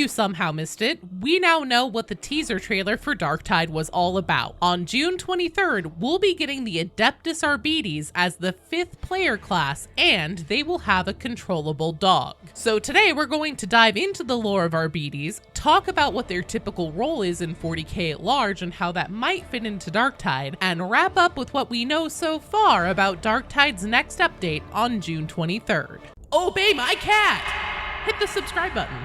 you somehow missed it, we now know what the teaser trailer for Darktide was all about. On June 23rd, we'll be getting the Adeptus Arbites as the 5th player class, and they will have a controllable dog. So today we're going to dive into the lore of Arbites, talk about what their typical role is in 40k at large and how that might fit into Darktide, and wrap up with what we know so far about Darktide's next update on June 23rd. Obey my cat! Hit the subscribe button.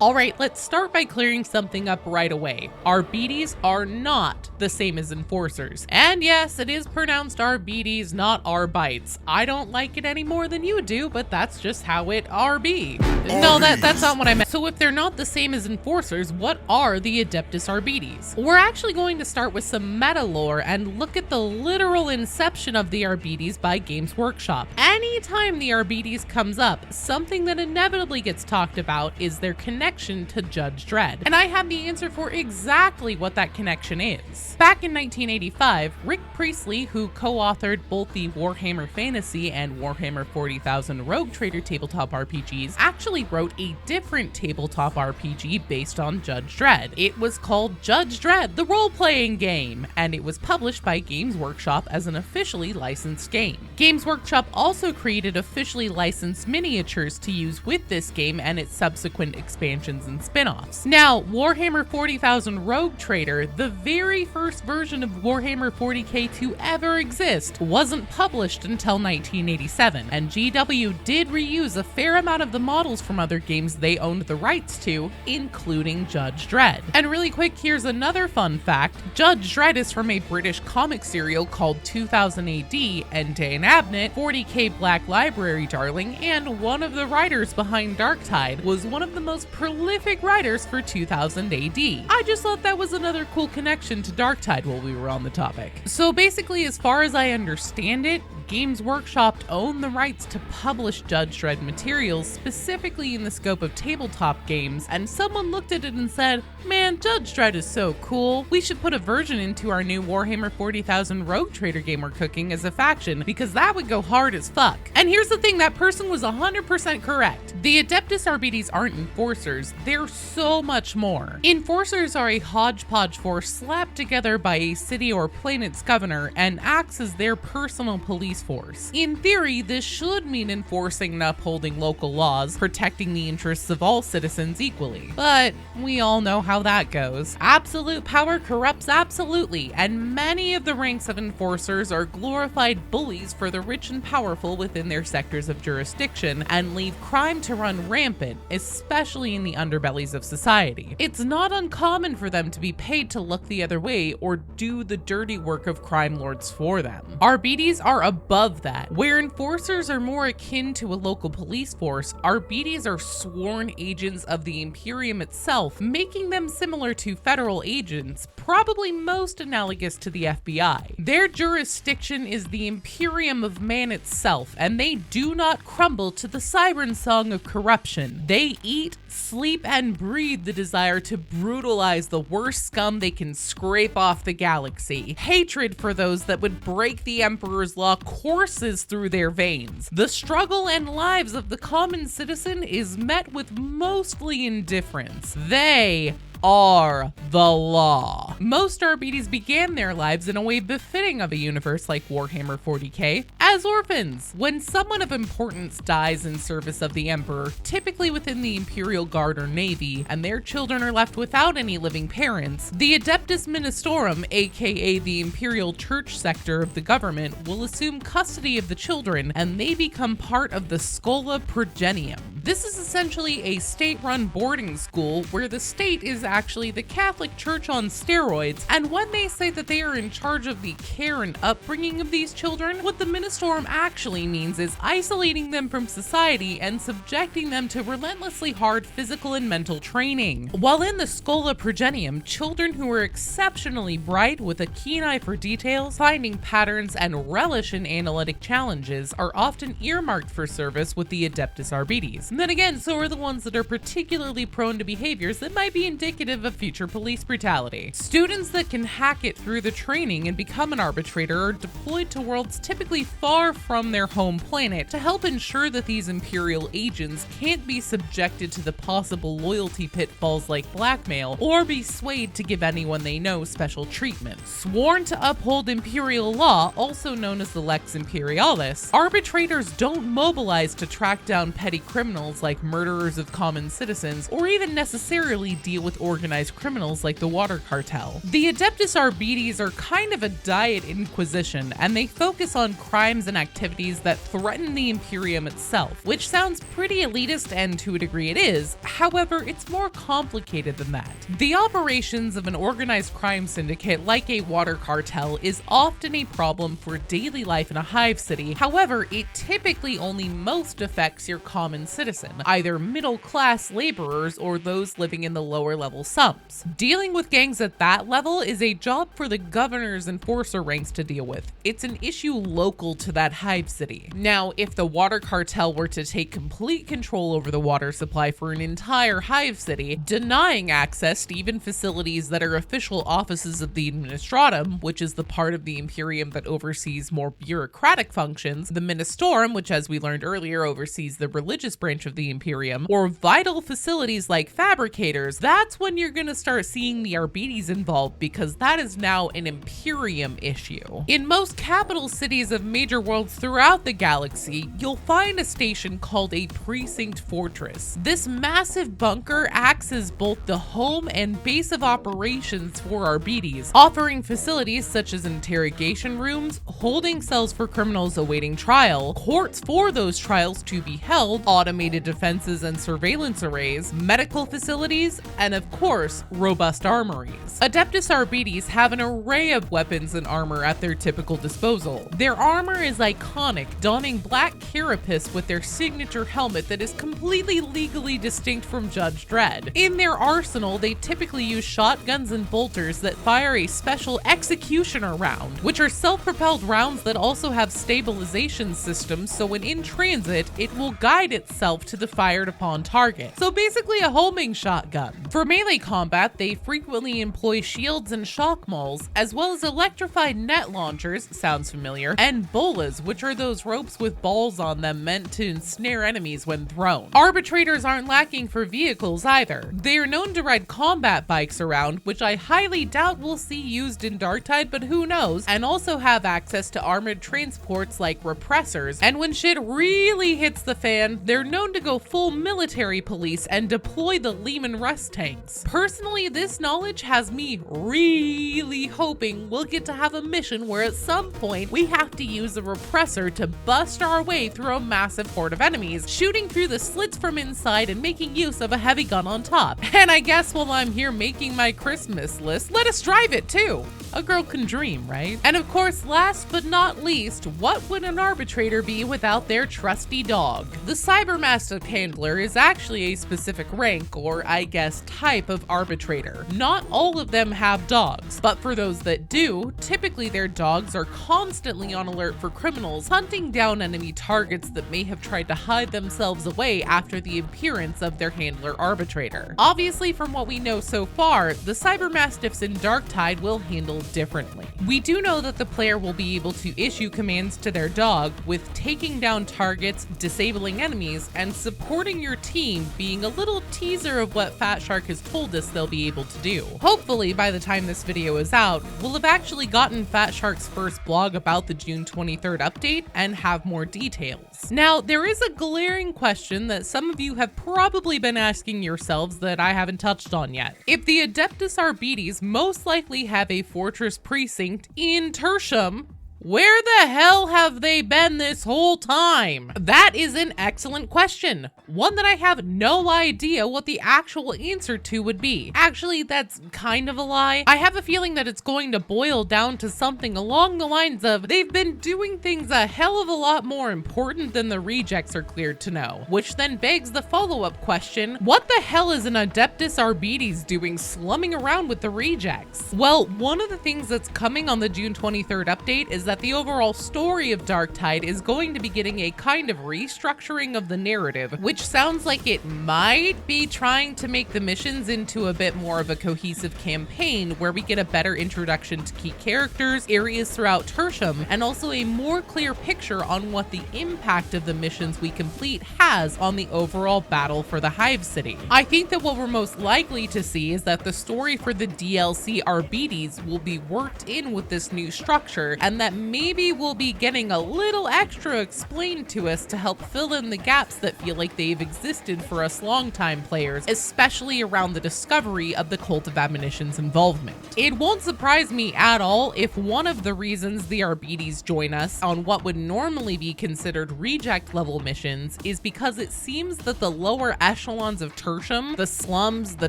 Alright, let's start by clearing something up right away. Arbites are not the same as enforcers. And yes, it is pronounced Arbites, not Arbites. I don't like it any more than you do, but that's just how it RB. No, that's not what I meant. So if they're not the same as enforcers, what are the Adeptus Arbites? We're actually going to start with some meta lore and look at the literal inception of the Arbites by Games Workshop. Anytime the Arbites comes up, something that inevitably gets talked about is their connection to Judge Dredd, and I have the answer for exactly what that connection is. Back in 1985, Rick Priestley, who co-authored both the Warhammer Fantasy and Warhammer 40,000 Rogue Trader tabletop RPGs, actually wrote a different tabletop RPG based on Judge Dredd. It was called Judge Dredd, the role-playing game, and it was published by Games Workshop as an officially licensed game. Games Workshop also created officially licensed miniatures to use with this game and its subsequent expansions and spin-offs. Now, Warhammer 40,000 Rogue Trader, the very first version of Warhammer 40k to ever exist, wasn't published until 1987, and GW did reuse a fair amount of the models from other games they owned the rights to, including Judge Dredd. And really quick, here's another fun fact. Judge Dredd is from a British comic serial called 2000 AD, and Dan Abnett, 40k Black Library darling, and one of the writers behind Darktide, was one of the most prolific writers for 2000 AD. I just thought that was another cool connection to Darktide while we were on the topic. So basically, as far as I understand it, Games Workshop owned the rights to publish Judge Dredd materials specifically in the scope of tabletop games, and someone looked at it and said, man, Judge Dredd is so cool, we should put a version into our new Warhammer 40,000 Rogue Trader game we're cooking as a faction, because that would go hard as fuck. And here's the thing, that person was 100% correct. The Adeptus Arbites aren't enforcers, they're so much more. Enforcers are a hodgepodge force slapped together by a city or planet's governor and acts as their personal police force. In theory, this should mean enforcing and upholding local laws, protecting the interests of all citizens equally. But we all know how that goes. Absolute power corrupts absolutely, and many of the ranks of enforcers are glorified bullies for the rich and powerful within their sectors of jurisdiction and leave crime to run rampant, especially in the underbellies of society. It's not uncommon for them to be paid to look the other way or do the dirty work of crime lords for them. Arbites are above that. Where enforcers are more akin to a local police force, Arbites are sworn agents of the Imperium itself, making them similar to federal agents, probably most analogous to the FBI. Their jurisdiction is the Imperium of Man itself, and they do not crumble to the siren song of corruption. They eat, sleep, and breathe the desire to brutalize the worst scum they can scrape off the galaxy. Hatred for those that would break the Emperor's law courses through their veins. The struggle and lives of the common citizen is met with mostly indifference. They are the law. Most Arbites began their lives in a way befitting of a universe like Warhammer 40k, as orphans. When someone of importance dies in service of the Emperor, typically within the Imperial Guard or Navy, and their children are left without any living parents, the Adeptus Ministorum, aka the Imperial Church sector of the government, will assume custody of the children, and they become part of the Schola Progenium. This is essentially a state-run boarding school where the state is actually the Catholic Church on steroids, and when they say that they are in charge of the care and upbringing of these children, what the Ministorum actually means is isolating them from society and subjecting them to relentlessly hard physical and mental training. While in the Schola Progenium, children who are exceptionally bright with a keen eye for details, finding patterns, and relish in analytic challenges are often earmarked for service with the Adeptus Arbites. Then again, so are the ones that are particularly prone to behaviors that might be indicative of future police brutality. Students that can hack it through the training and become an arbitrator are deployed to worlds typically far from their home planet to help ensure that these Imperial agents can't be subjected to the possible loyalty pitfalls like blackmail or be swayed to give anyone they know special treatment. Sworn to uphold Imperial law, also known as the Lex Imperialus, arbitrators don't mobilize to track down petty criminals like murderers of common citizens or even necessarily deal with organized criminals like the water cartel. The Adeptus Arbites are kind of a diet inquisition, and they focus on crimes and activities that threaten the Imperium itself, which sounds pretty elitist, and to a degree it is. However, it's more complicated than that. The operations of an organized crime syndicate like a water cartel is often a problem for daily life in a hive city. However, it typically only most affects your common citizen, either middle-class laborers or those living in the lower level slums. Dealing with gangs at that level is a job for the governor's enforcer ranks to deal with. It's an issue local to that hive city. Now, if the water cartel were to take complete control over the water supply for an entire hive city, denying access to even facilities that are official offices of the Administratum, which is the part of the Imperium that oversees more bureaucratic functions, the Ministorum, which as we learned earlier oversees the religious branch of the Imperium, or vital facilities like fabricators, that's when you're gonna start seeing the Arbites involved, because that is now an Imperium issue. In most capital cities of major worlds throughout the galaxy, you'll find a station called a precinct fortress. This massive bunker acts as both the home and base of operations for Arbites, offering facilities such as interrogation rooms, holding cells for criminals awaiting trial, courts for those trials to be held, automated defenses and surveillance arrays, medical facilities, and of course, robust armories. Adeptus Arbites have an array of weapons and armor at their typical disposal. Their armor is iconic, donning black carapace with their signature helmet that is completely legally distinct from Judge Dredd. In their arsenal, they typically use shotguns and bolters that fire a special executioner round, which are self-propelled rounds that also have stabilization systems, so when in transit, it will guide itself to the fired upon target. So basically a homing shotgun. For melee combat, they frequently employ shields and shock mauls, as well as electrified net launchers, sounds familiar, and bolas, which are those ropes with balls on them meant to ensnare enemies when thrown. Arbitrators aren't lacking for vehicles either. They are known to ride combat bikes around, which I highly doubt we'll see used in Darktide, but who knows, and also have access to armored transports like repressors, and when shit really hits the fan, they're known to go full military police and deploy the Lehman Russ tanks. Personally, this knowledge has me really hoping we'll get to have a mission where at some point we have to use a repressor to bust our way through a massive horde of enemies, shooting through the slits from inside and making use of a heavy gun on top. And I guess while I'm here making my Christmas list, let us drive it too. A girl can dream, right? And of course, last but not least, what would an arbitrator be without their trusty dog? The cyber-mastiff handler is actually a specific rank, or I guess type of arbitrator. Not all of them have dogs, but for those that do, typically their dogs are constantly on alert for criminals, hunting down enemy targets that may have tried to hide themselves away after the appearance of their handler arbitrator. Obviously, from what we know so far, the cyber-mastiffs in Darktide will handle differently. We do know that the player will be able to issue commands to their dog, with taking down targets, disabling enemies, and supporting your team being a little teaser of what Fatshark has told us they'll be able to do. Hopefully, by the time this video is out, we'll have actually gotten Fatshark's first blog about the June 23rd update and have more details. Now, there is a glaring question that some of you have probably been asking yourselves that I haven't touched on yet. If the Adeptus Arbites most likely have a fortress precinct in Tertium, where the hell have they been this whole time? That is an excellent question. One that I have no idea what the actual answer to would be. Actually, that's kind of a lie. I have a feeling that it's going to boil down to something along the lines of they've been doing things a hell of a lot more important than the rejects are cleared to know. Which then begs the follow-up question, what the hell is an Adeptus Arbites doing slumming around with the rejects? Well, one of the things that's coming on the June 23rd update is that the overall story of Darktide is going to be getting a kind of restructuring of the narrative, which sounds like it might be trying to make the missions into a bit more of a cohesive campaign where we get a better introduction to key characters, areas throughout Tertium, and also a more clear picture on what the impact of the missions we complete has on the overall battle for the Hive City. I think that what we're most likely to see is that the story for the DLC Arbites will be worked in with this new structure, and that maybe we'll be getting a little extra explained to us to help fill in the gaps that feel like they've existed for us longtime players, especially around the discovery of the Cult of Admonition's involvement. It won't surprise me at all if one of the reasons the Arbites join us on what would normally be considered reject level missions is because it seems that the lower echelons of Tertium, the slums, the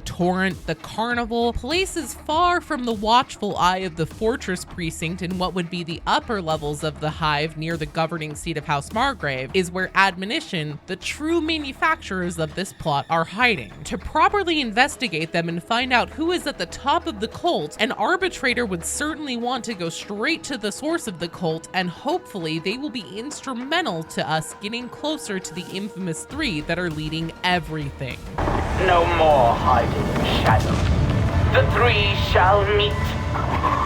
torrent, the carnival, places far from the watchful eye of the fortress precinct in what would be the upper levels of the Hive near the governing seat of House Margrave, is where Admonition, the true manufacturers of this plot, are hiding. To properly investigate them and find out who is at the top of the cult, an arbitrator would certainly want to go straight to the source of the cult, and hopefully they will be instrumental to us getting closer to the infamous three that are leading everything. No more hiding in shadow. The three shall meet.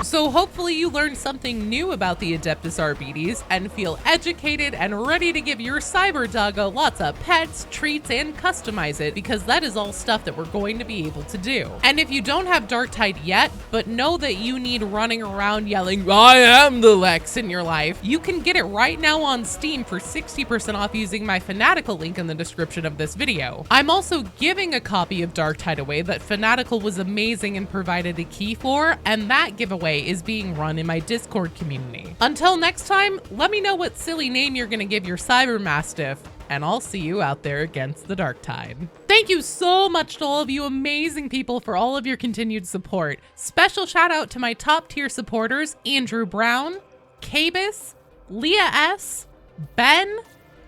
So hopefully you learned something new about the Adeptus Arbites and feel educated and ready to give your cyber doggo lots of pets, treats, and customize it, because that is all stuff that we're going to be able to do. And if you don't have Darktide yet, but know that you need running around yelling, "I am the Lex" in your life, you can get it right now on Steam for 60% off using my Fanatical link in the description of this video. I'm also giving a copy of Darktide away that Fanatical was amazing and provided a key for, and that giveaway is being run in my Discord community. Until next time, let me know what silly name you're gonna give your cyber-mastiff, and I'll see you out there against the Darktide. Thank you so much to all of you amazing people for all of your continued support. Special shout out to my top tier supporters, Andrew Brown, Cabus, Leah S, Ben,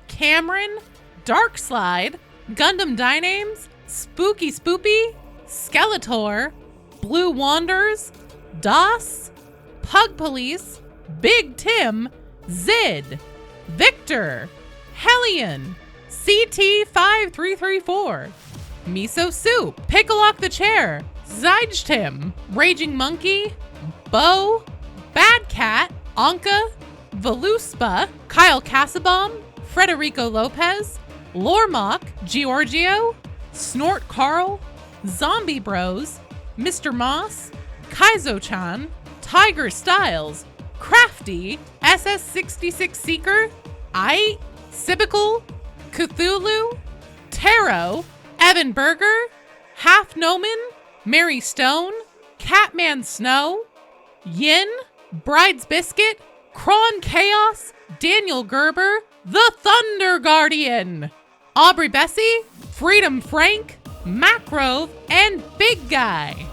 Cameron, Darkslide, Gundam Dynames, Spooky Spoopy, Skeletor, Blue Wanders, Das, Pug Police, Big Tim, Zid, Victor, Hellion, CT5334, Miso Soup, Pickleock the Chair, Zygtim, Raging Monkey, Bo, Bad Cat, Anka, Veluspa, Kyle Casabom, Frederico Lopez, Lormock, Giorgio, Snort Carl, Zombie Bros, Mr. Moss, Kaizo-chan, Tiger Styles, Crafty, SS66 Seeker, Ait, Sibical, Cthulhu, Taro, Evan Berger, Half Noman, Mary Stone, Catman Snow, Yin, Bride's Biscuit, Kron Chaos, Daniel Gerber, The Thunder Guardian, Aubrey Bessie, Freedom Frank, Macrove, and Big Guy.